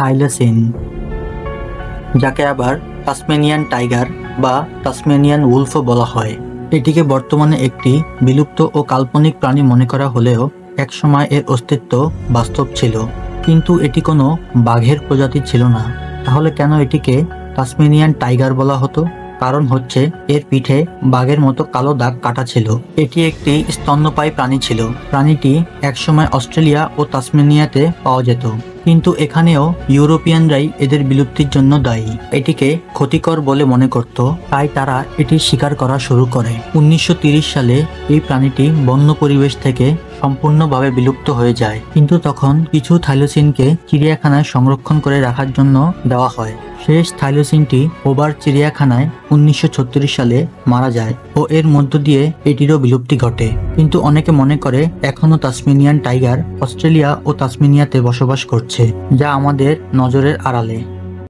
Thylacine, যাকে আবার Tasmanian tiger বা তাসমানিয়ান উলফও বলা হয়। এটিকে বর্তমানে একটি বিলুপ্ত ও কাল্পনিক প্রাণী মনে করা হলেও একসময় এর অস্তিত্ব বাস্তব ছিল। কিন্তু এটি কোনো বাঘের প্রজাতি ছিল না। তাহলে কেন এটিকে তাসমানিয়ান টাইগার বলা হতো? কারণ হচ্ছে এর পিঠে বাঘের মতো কালো দাগ কাটা ছিল। এটি একটি স্তন্যপায়ী প্রাণী ছিল। প্রাণীটি একসময় অস্ট্রেলিয়া ও তাসমানিয়াতে পাওয়া যেত, কিন্তু এখানেও ইউরোপিয়ানরাই এদের বিলুপ্তির জন্য দায়ী। এটিকে ক্ষতিকর বলে মনে করত, তাই তারা এটি শিকার করা শুরু করে। 1930 সালে এই প্রাণীটি বন্য পরিবেশ থেকে সম্পূর্ণভাবে বিলুপ্ত হয়ে যায়, কিন্তু তখন কিছু থাইলোসিনকে চিড়িয়াখানায় সংরক্ষণ করে রাখার জন্য দেওয়া হয়। শেষ থাইলোসিনটি হোবার্ট চিড়িয়াখানায় 1936 সালে মারা যায় ও এর মধ্য দিয়ে এটিরও বিলুপ্তি ঘটে। কিন্তু অনেকে মনে করে এখনো তাসমানিয়ান টাইগার অস্ট্রেলিয়া ও তাসমানিয়াতে বসবাস করছে, যা আমাদের নজরের আড়ালে।